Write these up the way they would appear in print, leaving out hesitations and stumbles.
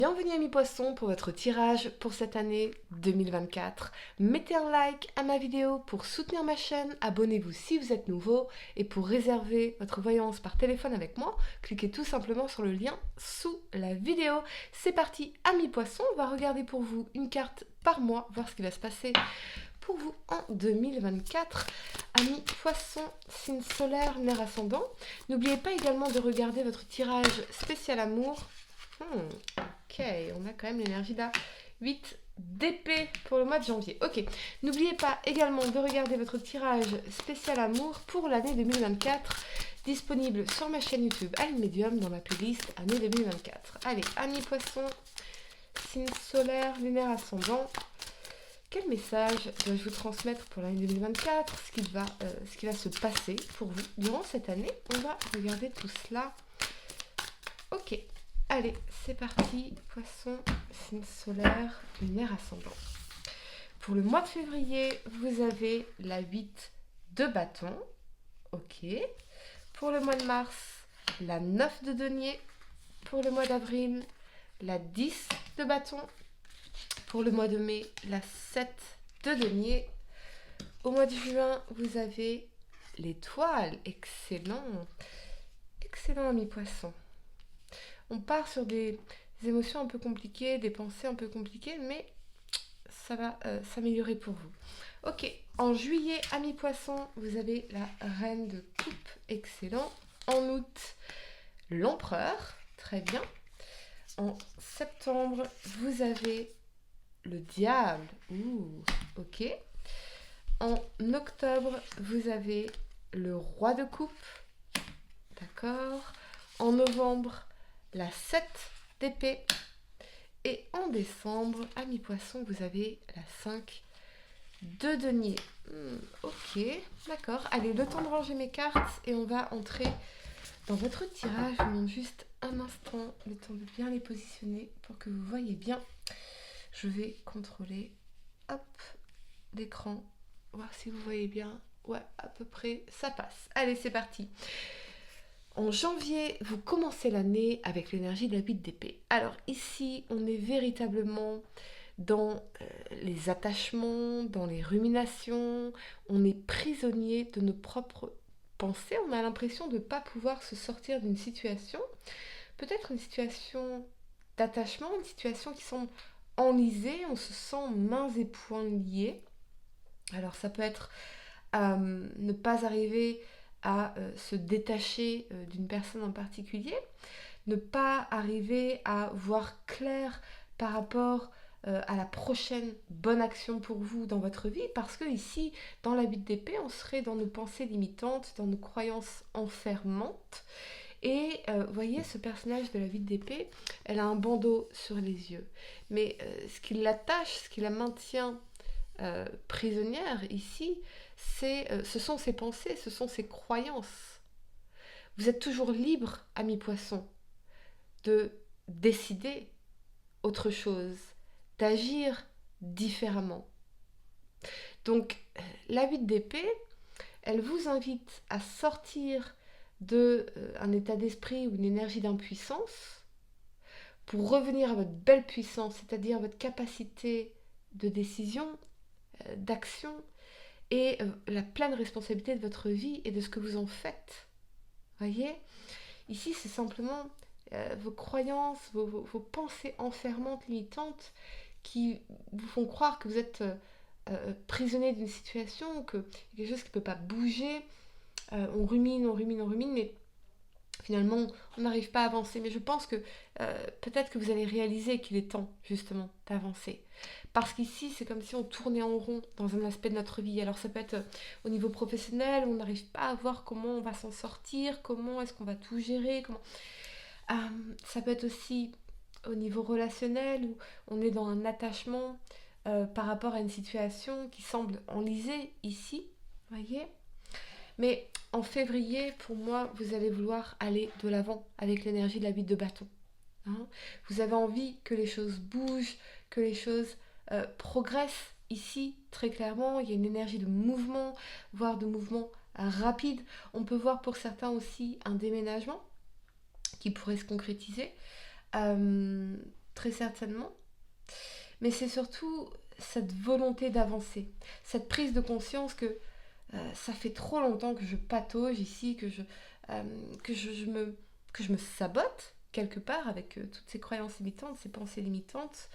Bienvenue amis poissons pour votre tirage pour cette année 2024. Mettez un like à ma vidéo pour soutenir ma chaîne, abonnez-vous si vous êtes nouveau et pour réserver votre voyance par téléphone avec moi, cliquez tout simplement sur le lien sous la vidéo. C'est parti amis poissons, on va regarder pour vous une carte par mois, voir ce qui va se passer pour vous en 2024. Amis poissons, signe solaire, lunaire ascendant. N'oubliez pas également de regarder votre tirage spécial amour. Ok, on a quand même l'énergie là. 8 d'épée pour le mois de janvier. Ok, n'oubliez pas également de regarder votre tirage spécial amour pour l'année 2024, disponible sur ma chaîne YouTube Aline Medium dans la playlist année 2024. Allez, amis poissons, signe solaire, lunaire ascendant. Quel message dois-je vous transmettre pour l'année 2024 ce qui va se passer pour vous durant cette année? On va regarder tout cela. Ok. Allez, c'est parti, poisson, signe solaire, lunaire ascendant. Pour le mois de février, vous avez la 8 de bâton. Ok. Pour le mois de mars, la 9 de denier. Pour le mois d'avril, la 10 de bâton. Pour le mois de mai, la 7 de denier. Au mois de juin, vous avez l'étoile. Excellent. Excellent, ami poisson. On part sur des émotions un peu compliquées, des pensées un peu compliquées, mais ça va s'améliorer pour vous. Ok, en juillet, amis poissons, vous avez la reine de coupe, excellent. En août, l'empereur, très bien. En septembre, vous avez le diable, ok. En octobre, vous avez le roi de coupe, d'accord. En novembre, la 7 d'épée. Et en décembre, amis poissons, vous avez la 5 de denier. Ok, d'accord. Allez, le temps de ranger mes cartes et on va entrer dans votre tirage. Je vous demande juste un instant, le temps de bien les positionner pour que vous voyez bien. Je vais contrôler, hop, l'écran, voir si vous voyez bien. Ouais, à peu près, ça passe. Allez, c'est parti. En janvier, vous commencez l'année avec l'énergie de la 8 d'épée. Alors ici, on est véritablement dans les attachements, dans les ruminations. On est prisonnier de nos propres pensées. On a l'impression de ne pas pouvoir se sortir d'une situation. Peut-être une situation d'attachement, une situation qui semble enlisée. On se sent mains et poings liés. Alors ça peut être ne pas arriver à se détacher d'une personne en particulier, ne pas arriver à voir clair par rapport à la prochaine bonne action pour vous dans votre vie, parce que ici, dans la 8 d'épée, on serait dans nos pensées limitantes, dans nos croyances enfermantes. Et vous voyez, ce personnage de la 8 d'épée, elle a un bandeau sur les yeux. Mais ce qui l'attache, ce qui la maintient prisonnière ici, ce sont ses pensées, ce sont ses croyances. Vous êtes toujours libre, ami poisson, de décider autre chose, d'agir différemment. Donc, la 8 d'épée, elle vous invite à sortir d'un état d'esprit ou une énergie d'impuissance pour revenir à votre belle puissance, c'est-à-dire votre capacité de décision, d'action, et la pleine responsabilité de votre vie et de ce que vous en faites. Voyez, ici c'est simplement vos croyances, vos pensées enfermantes, limitantes, qui vous font croire que vous êtes prisonnier d'une situation, qu'il y a quelque chose qui ne peut pas bouger. On rumine, mais finalement on n'arrive pas à avancer. Mais je pense que peut-être que vous allez réaliser qu'il est temps justement d'avancer. Parce qu'ici, c'est comme si on tournait en rond dans un aspect de notre vie. Alors ça peut être au niveau professionnel, on n'arrive pas à voir comment on va s'en sortir, comment est-ce qu'on va tout gérer. Ça peut être aussi au niveau relationnel, où on est dans un attachement par rapport à une situation qui semble enlisée ici, voyez. Mais en février, pour moi, vous allez vouloir aller de l'avant avec l'énergie de la 8 de bâton. Hein, vous avez envie que les choses bougent, que les choses progressent ici, très clairement. Il y a une énergie de mouvement, voire de mouvement rapide. On peut voir pour certains aussi un déménagement qui pourrait se concrétiser. très certainement. Mais c'est surtout cette volonté d'avancer, cette prise de conscience que ça fait trop longtemps que je patauge ici, que je me sabote quelque part avec toutes ces croyances limitantes, ces pensées limitantes.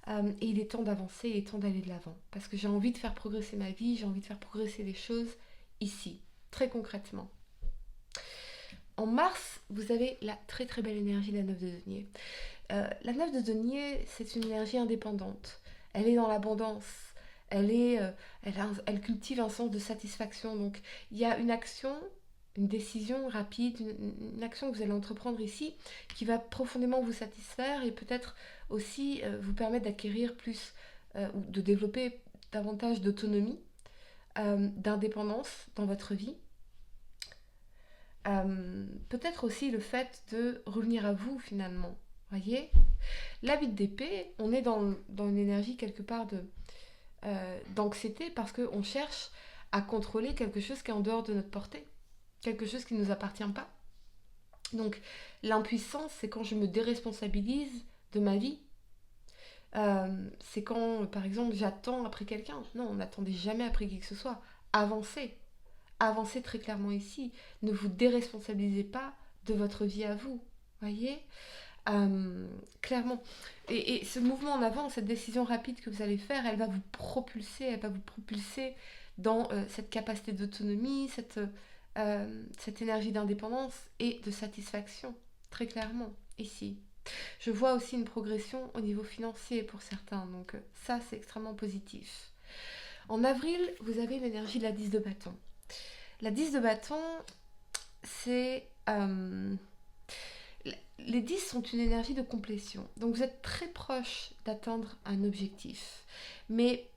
Et il est temps d'avancer, il est temps d'aller de l'avant. Parce que j'ai envie de faire progresser ma vie, j'ai envie de faire progresser les choses ici, très concrètement. En mars, vous avez la très très belle énergie de la 9 de denier. La 9 de denier, c'est une énergie indépendante. Elle est dans l'abondance. Elle cultive un sens de satisfaction. Donc, il y a une action, une décision rapide, une action que vous allez entreprendre ici qui va profondément vous satisfaire et peut-être aussi vous permettre d'acquérir plus ou de développer davantage d'autonomie, d'indépendance dans votre vie. Peut-être aussi le fait de revenir à vous finalement. Voyez, la 8 d'épée, on est dans une énergie quelque part d'anxiété parce qu'on cherche à contrôler quelque chose qui est en dehors de notre portée, quelque chose qui ne nous appartient pas. Donc l'impuissance, c'est quand je me déresponsabilise de ma vie. C'est quand, par exemple, j'attends après quelqu'un. Non, on n'attendait jamais après qui que ce soit. Avancez. Avancez très clairement ici. Ne vous déresponsabilisez pas de votre vie à vous. Voyez, clairement. Et ce mouvement en avant, cette décision rapide que vous allez faire, elle va vous propulser dans cette capacité d'autonomie, cette énergie d'indépendance et de satisfaction, très clairement, ici. Je vois aussi une progression au niveau financier pour certains, donc ça c'est extrêmement positif. En avril, vous avez l'énergie de la 10 de bâton. La 10 de bâton, c'est... les 10 sont une énergie de complétion. Donc vous êtes très proche d'atteindre un objectif. Mais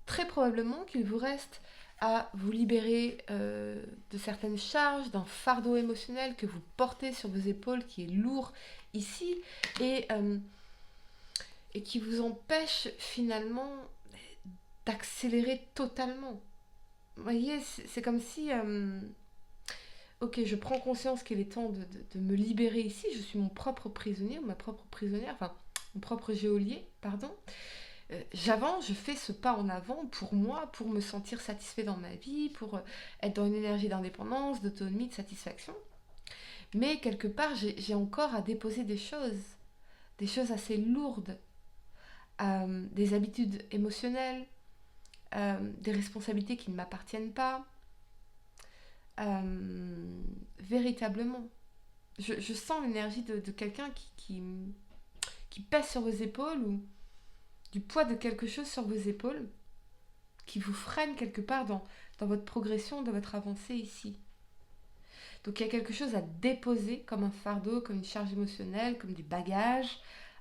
très probablement qu'il vous reste à vous libérer de certaines charges, d'un fardeau émotionnel que vous portez sur vos épaules qui est lourd ici et qui vous empêche finalement d'accélérer totalement. Vous voyez, c'est comme si... ok, je prends conscience qu'il est temps de me libérer ici. Je suis mon propre prisonnier, ma propre prisonnière, enfin, mon propre geôlier, pardon. J'avance, je fais ce pas en avant pour moi, pour me sentir satisfait dans ma vie, pour être dans une énergie d'indépendance, d'autonomie, de satisfaction. Mais quelque part, j'ai encore à déposer des choses assez lourdes, des habitudes émotionnelles, des responsabilités qui ne m'appartiennent pas. Véritablement. Je sens l'énergie de quelqu'un qui pèse sur vos épaules ou du poids de quelque chose sur vos épaules qui vous freine quelque part dans votre progression, dans votre avancée ici. Donc il y a quelque chose à déposer comme un fardeau, comme une charge émotionnelle, comme des bagages,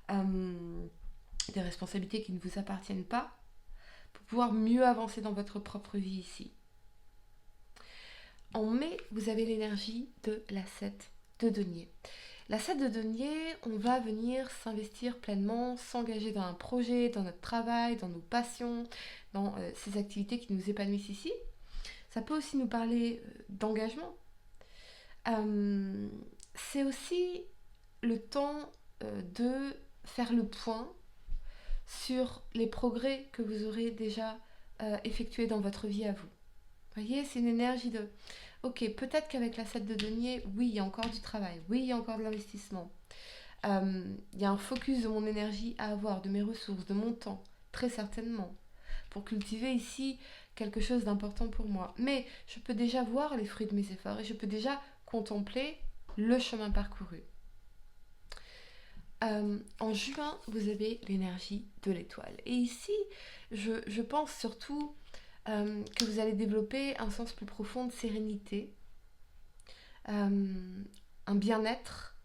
des responsabilités qui ne vous appartiennent pas pour pouvoir mieux avancer dans votre propre vie ici. En mai, vous avez l'énergie de la 7 de denier. La 7 de denier, on va venir s'investir pleinement, s'engager dans un projet, dans notre travail, dans nos passions, dans ces activités qui nous épanouissent ici. Ça peut aussi nous parler d'engagement. C'est aussi le temps de faire le point sur les progrès que vous aurez déjà effectués dans votre vie à vous. Vous voyez, c'est une énergie de... Ok, peut-être qu'avec la 7 de denier, oui, il y a encore du travail, oui, il y a encore de l'investissement. Il y a un focus de mon énergie à avoir, de mes ressources, de mon temps, très certainement, pour cultiver ici quelque chose d'important pour moi. Mais je peux déjà voir les fruits de mes efforts et je peux déjà contempler le chemin parcouru. En juin, vous avez l'énergie de l'étoile. Et ici, je pense surtout... que vous allez développer un sens plus profond de sérénité, un bien-être,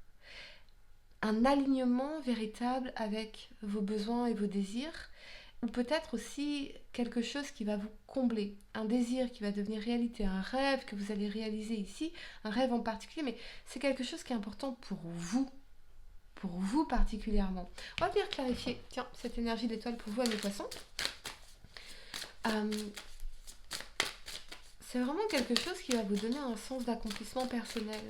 un alignement véritable avec vos besoins et vos désirs, ou peut-être aussi quelque chose qui va vous combler, un désir qui va devenir réalité, un rêve que vous allez réaliser ici, un rêve en particulier, mais c'est quelque chose qui est important pour vous particulièrement. On va venir clarifier, tiens, cette énergie d'étoile pour vous, mes poissons. C'est vraiment quelque chose qui va vous donner un sens d'accomplissement personnel.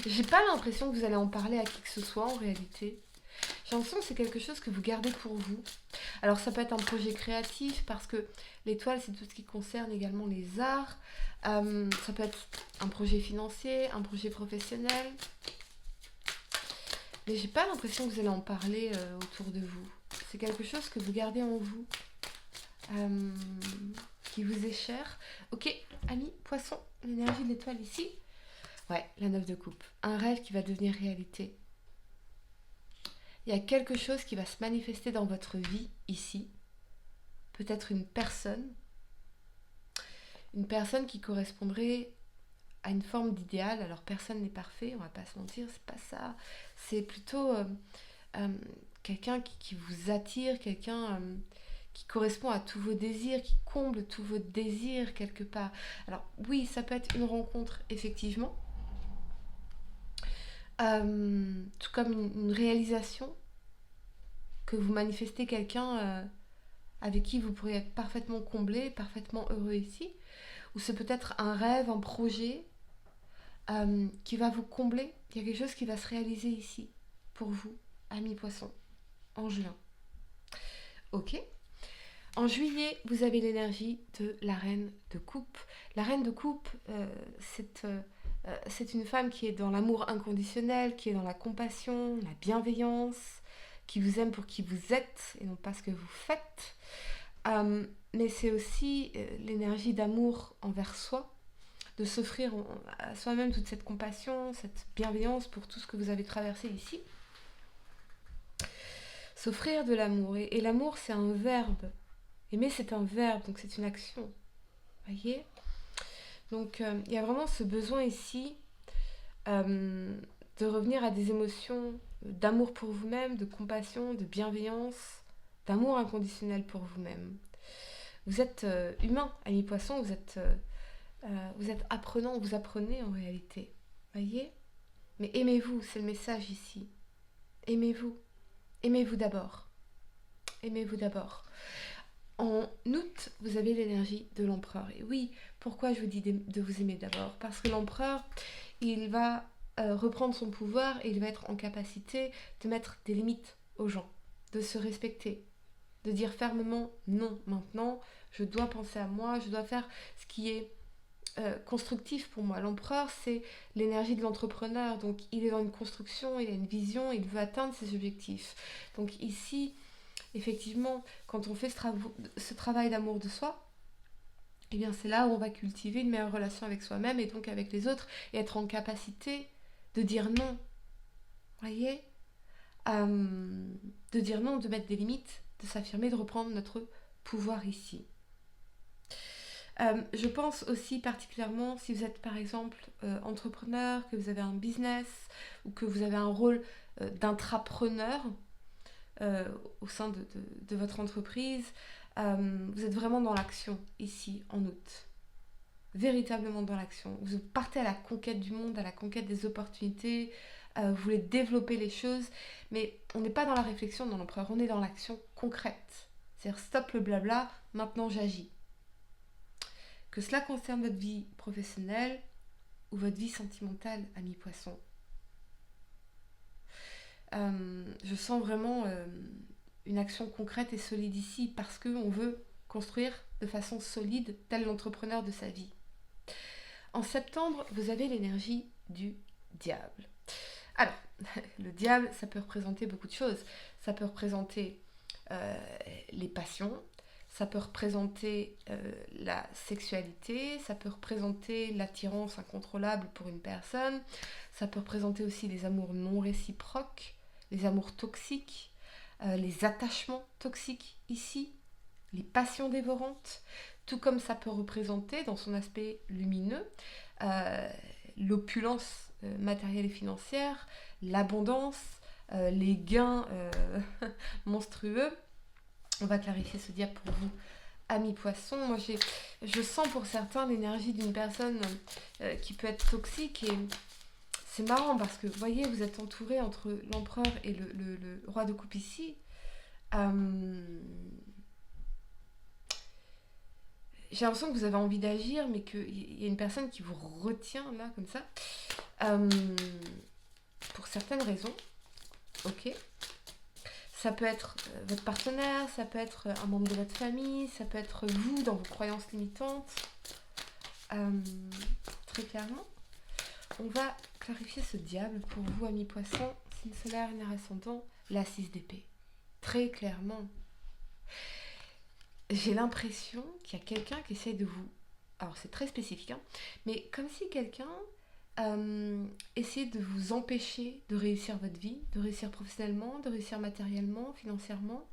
J'ai pas l'impression que vous allez en parler à qui que ce soit en réalité, J'ai l'impression que c'est quelque chose que vous gardez pour vous. Alors ça peut être un projet créatif parce que l'étoile c'est tout ce qui concerne également les arts. Ça peut être un projet financier, un projet professionnel. Mais j'ai pas l'impression que vous allez en parler autour de vous. C'est quelque chose que vous gardez en vous, euh, qui vous est cher. Ok, amis, poisson, l'énergie de l'étoile ici. Ouais, la 9 de coupe. Un rêve qui va devenir réalité. Il y a quelque chose qui va se manifester dans votre vie ici. Peut-être une personne qui correspondrait à une forme d'idéal. Alors personne n'est parfait, on va pas se mentir, c'est pas ça. C'est plutôt euh, quelqu'un qui vous attire, quelqu'un qui correspond à tous vos désirs, qui comble tous vos désirs quelque part. Alors oui, ça peut être une rencontre effectivement, tout comme une réalisation que vous manifestez quelqu'un avec qui vous pourriez être parfaitement comblé, parfaitement heureux ici. Ou c'est peut-être un rêve, un projet qui va vous combler. Il y a quelque chose qui va se réaliser ici, pour vous, amis poissons, en juin. Ok. En juillet, vous avez l'énergie de la reine de coupe. La reine de coupe, c'est une femme qui est dans l'amour inconditionnel, qui est dans la compassion, la bienveillance, qui vous aime pour qui vous êtes et non pas ce que vous faites. Mais c'est aussi l'énergie d'amour envers soi, de s'offrir à soi-même toute cette compassion, cette bienveillance pour tout ce que vous avez traversé ici. S'offrir de l'amour. Et l'amour, c'est un verbe. Aimer, c'est un verbe, donc c'est une action. Voyez ? Donc, il y a vraiment ce besoin ici de revenir à des émotions d'amour pour vous-même, de compassion, de bienveillance, d'amour inconditionnel pour vous-même. Vous êtes humain, ami poisson, vous êtes apprenant, vous apprenez en réalité. Voyez ? Mais aimez-vous, c'est le message ici. Aimez-vous. Aimez-vous d'abord. Aimez-vous d'abord. En août, vous avez l'énergie de l'empereur. Et oui, pourquoi je vous dis de vous aimer d'abord ? Parce que l'empereur, il va reprendre son pouvoir et il va être en capacité de mettre des limites aux gens, de se respecter, de dire fermement non. Maintenant, je dois penser à moi, je dois faire ce qui est constructif pour moi. L'empereur, c'est l'énergie de l'entrepreneur. Donc, il est dans une construction, il a une vision, il veut atteindre ses objectifs. Donc ici, effectivement, quand on fait ce travail d'amour de soi, eh bien c'est là où on va cultiver une meilleure relation avec soi-même et donc avec les autres et être en capacité de dire non. Voyez ? De dire non, de mettre des limites, de s'affirmer, de reprendre notre pouvoir ici. Je pense aussi particulièrement si vous êtes par exemple entrepreneur, que vous avez un business ou que vous avez un rôle d'intrapreneur au sein de votre entreprise, vous êtes vraiment dans l'action ici en août. Véritablement dans l'action. Vous partez à la conquête du monde, à la conquête des opportunités, vous voulez développer les choses, mais on n'est pas dans la réflexion dans l'empereur, on est dans l'action concrète. C'est-à-dire stop le blabla, maintenant j'agis. Que cela concerne votre vie professionnelle ou votre vie sentimentale, ami poisson. Je sens vraiment une action concrète et solide ici parce qu'on veut construire de façon solide tel l'entrepreneur de sa vie. En septembre, vous avez l'énergie du diable. Alors, le diable, ça peut représenter beaucoup de choses. Ça peut représenter les passions, ça peut représenter la sexualité, ça peut représenter l'attirance incontrôlable pour une personne, ça peut représenter aussi les amours non réciproques, les amours toxiques, les attachements toxiques ici, les passions dévorantes, tout comme ça peut représenter dans son aspect lumineux l'opulence matérielle et financière, l'abondance, les gains monstrueux. On va clarifier ce diable pour vous, amis poissons. Moi, je sens pour certains l'énergie d'une personne qui peut être toxique et c'est marrant parce que, vous voyez, vous êtes entouré entre l'empereur et le roi de coupe ici. J'ai l'impression que vous avez envie d'agir, mais qu'il y a une personne qui vous retient là, comme ça, pour certaines raisons. Ok. Ça peut être votre partenaire, ça peut être un membre de votre famille, ça peut être vous dans vos croyances limitantes. Très clairement, on va clarifier ce diable pour vous, amis poissons, signe solaire, lunaire ascendant, la 6 d'épée. Très clairement, j'ai l'impression qu'il y a quelqu'un qui essaie de vous... Alors c'est très spécifique, hein, mais comme si quelqu'un essayait de vous empêcher de réussir votre vie, de réussir professionnellement, de réussir matériellement, financièrement,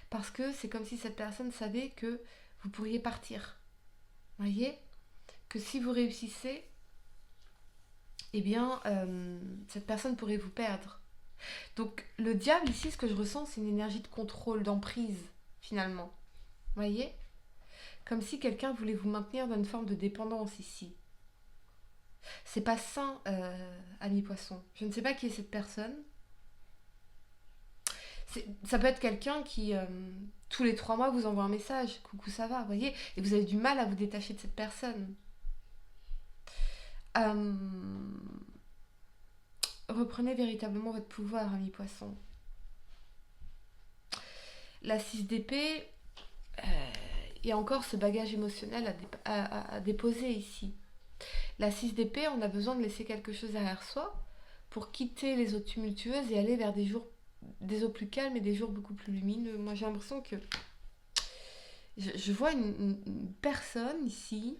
parce que c'est comme si cette personne savait que vous pourriez partir. Voyez ? Que si vous réussissez, eh bien, cette personne pourrait vous perdre. Donc, le diable, ici, ce que je ressens, c'est une énergie de contrôle, d'emprise, finalement. Voyez ? Comme si quelqu'un voulait vous maintenir dans une forme de dépendance, ici. C'est pas sain, ami poisson. Je ne sais pas qui est cette personne. Ça peut être quelqu'un qui, tous les 3 mois, vous envoie un message. Coucou, ça va, voyez ? Et vous avez du mal à vous détacher de cette personne. Reprenez véritablement votre pouvoir, ami poisson. La 6 d'épée, il y a encore ce bagage émotionnel à déposer ici. La 6 d'épée, on a besoin de laisser quelque chose derrière soi pour quitter les eaux tumultueuses et aller vers des eaux plus calmes et des jours beaucoup plus lumineux. Moi, j'ai l'impression que je vois une personne ici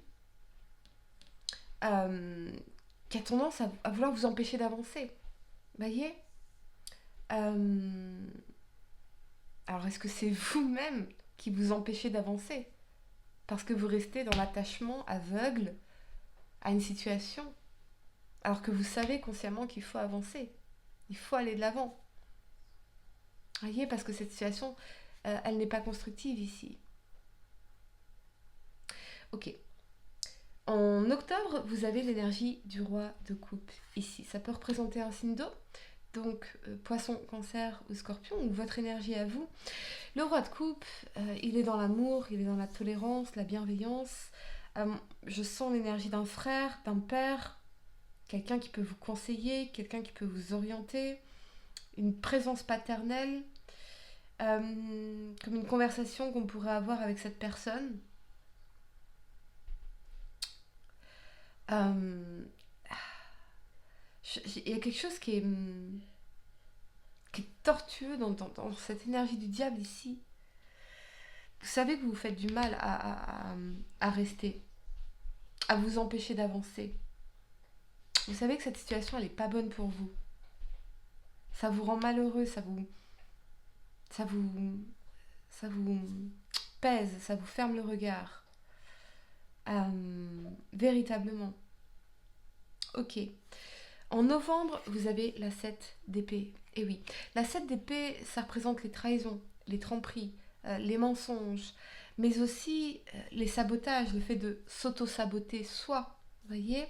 qui a tendance à vouloir vous empêcher d'avancer. Voyez ? Alors, est-ce que c'est vous-même qui vous empêchez d'avancer ? Parce que vous restez dans l'attachement aveugle à une situation, alors que vous savez consciemment qu'il faut avancer. Il faut aller de l'avant. Voyez ? Parce que cette situation, elle n'est pas constructive ici. Ok. En octobre, vous avez l'énergie du roi de coupe ici. Ça peut représenter un signe d'eau, donc poisson, cancer ou scorpion, ou votre énergie à vous. Le roi de coupe, il est dans l'amour, il est dans la tolérance, la bienveillance. Je sens l'énergie d'un frère, d'un père, quelqu'un qui peut vous conseiller, quelqu'un qui peut vous orienter, une présence paternelle, comme une conversation qu'on pourrait avoir avec cette personne. Il y a quelque chose qui est tortueux dans cette énergie du diable ici. Vous savez que vous faites du mal à rester, à vous empêcher d'avancer. Vous savez que cette situation, elle n'est pas bonne pour vous. Ça vous rend malheureux, ça vous pèse, ça vous ferme le regard. Véritablement. Ok. En novembre, vous avez la 7 d'épée. Et oui, la 7 d'épée, ça représente les trahisons, les tromperies, les mensonges, mais aussi les sabotages, le fait de s'auto-saboter soi. Vous voyez ?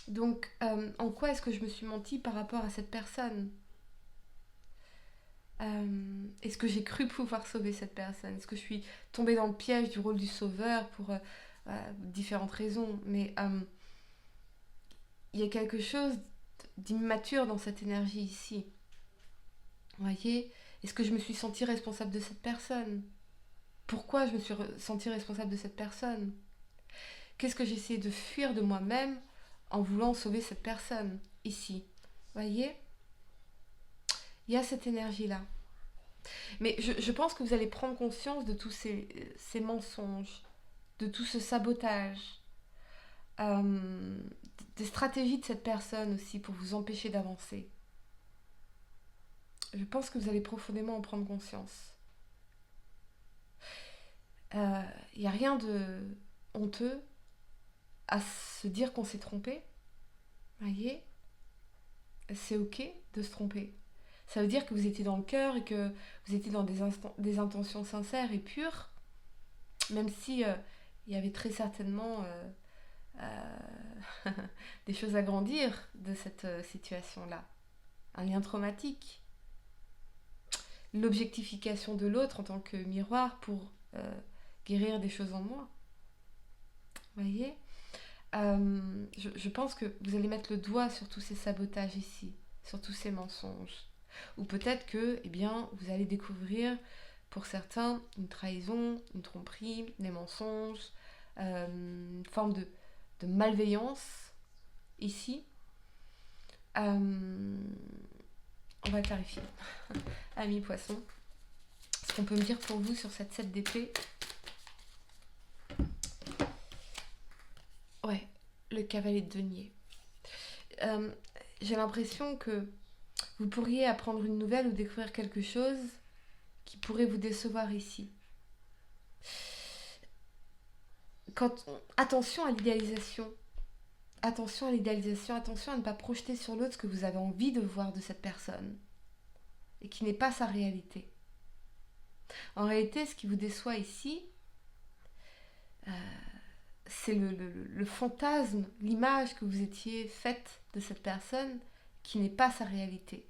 Donc, en quoi est-ce que je me suis menti par rapport à cette personne ? Est-ce que j'ai cru pouvoir sauver cette personne ? Est-ce que je suis tombée dans le piège du rôle du sauveur pour différentes raisons ? Mais il y a quelque chose d'immature dans cette énergie ici. Vous voyez ? Est-ce que je me suis sentie responsable de cette personne ? Pourquoi je me suis sentie responsable de cette personne ? Qu'est-ce que j'ai essayé de fuir de moi-même en voulant sauver cette personne ici ? Vous voyez ? Il y a cette énergie-là. Mais je pense que vous allez prendre conscience de tous ces mensonges, de tout ce sabotage, des stratégies de cette personne aussi pour vous empêcher d'avancer. Je pense que vous allez profondément en prendre conscience. Il n'y a rien de honteux à se dire qu'on s'est trompé. Voyez ? C'est ok de se tromper. Ça veut dire que vous étiez dans le cœur et que vous étiez dans des intentions sincères et pures, même si il y avait très certainement des choses à grandir de cette situation-là. Un lien traumatique. L'objectification de l'autre en tant que miroir pour guérir des choses en moi. Vous voyez ? Je pense que vous allez mettre le doigt sur tous ces sabotages ici, sur tous ces mensonges. Ou peut-être que, eh bien, vous allez découvrir, pour certains, une trahison, une tromperie, des mensonges, une forme de malveillance ici. On va clarifier. Amis poissons, ce qu'on peut me dire pour vous sur cette 7 d'épée. Ouais, le cavalier de denier. J'ai l'impression que vous pourriez apprendre une nouvelle ou découvrir quelque chose qui pourrait vous décevoir ici. Attention à l'idéalisation. Attention à l'idéalisation, attention à ne pas projeter sur l'autre ce que vous avez envie de voir de cette personne et qui n'est pas sa réalité. En réalité, ce qui vous déçoit ici, c'est le fantasme, l'image que vous étiez faite de cette personne qui n'est pas sa réalité.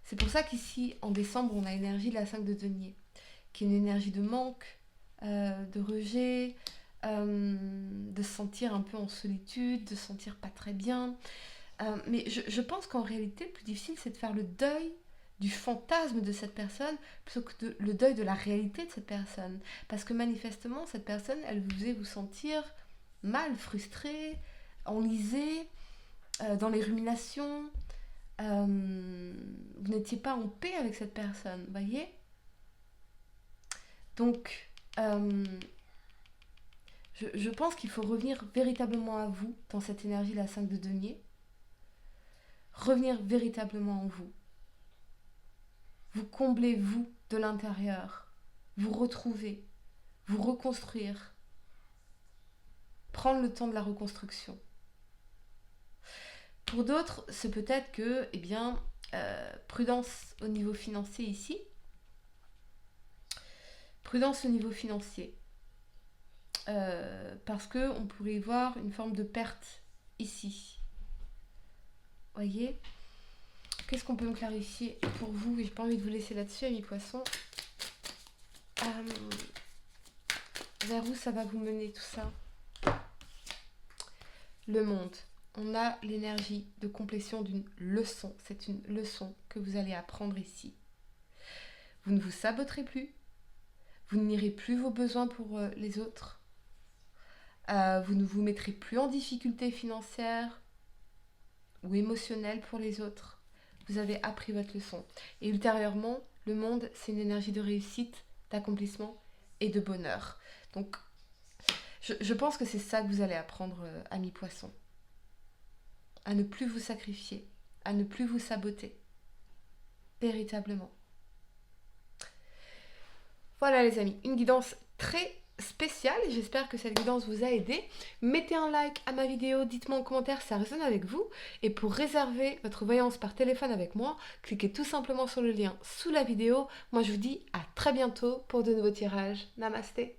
C'est pour ça qu'ici, en décembre, on a l'énergie de la 5 de denier, qui est une énergie de manque, de rejet, de se sentir un peu en solitude, de se sentir pas très bien. Mais je pense qu'en réalité, le plus difficile, c'est de faire le deuil du fantasme de cette personne plutôt que le deuil de la réalité de cette personne. Parce que manifestement, cette personne, elle vous faisait vous sentir mal, frustré, enlisé, dans les ruminations. Vous n'étiez pas en paix avec cette personne, voyez? Donc, je pense qu'il faut revenir véritablement à vous dans cette énergie, la 5 de denier. Revenir véritablement en vous. Vous combler, vous, de l'intérieur. Vous retrouver. Vous reconstruire. Prendre le temps de la reconstruction. Pour d'autres, c'est peut-être que, eh bien, prudence au niveau financier ici. Prudence au niveau financier. Parce qu'on pourrait y voir une forme de perte ici. Voyez ? Qu'est-ce qu'on peut me clarifier pour vous? J'ai pas envie de vous laisser là-dessus, amis poissons. Vers où ça va vous mener tout ça? Le monde. On a l'énergie de complétion d'une leçon. C'est une leçon que vous allez apprendre ici. Vous ne vous saboterez plus. Vous n'irez plus vos besoins pour les autres. Vous ne vous mettrez plus en difficulté financière ou émotionnelle pour les autres. Vous avez appris votre leçon. Et ultérieurement, le monde, c'est une énergie de réussite, d'accomplissement et de bonheur. Donc, je pense que c'est ça que vous allez apprendre, amis poissons. À ne plus vous sacrifier, à ne plus vous saboter. Véritablement. Voilà les amis, une guidance très spéciale. J'espère que cette guidance vous a aidé. Mettez un like à ma vidéo, dites-moi en commentaire si ça résonne avec vous. Et pour réserver votre voyance par téléphone avec moi, cliquez tout simplement sur le lien sous la vidéo. Moi je vous dis à très bientôt pour de nouveaux tirages. Namasté.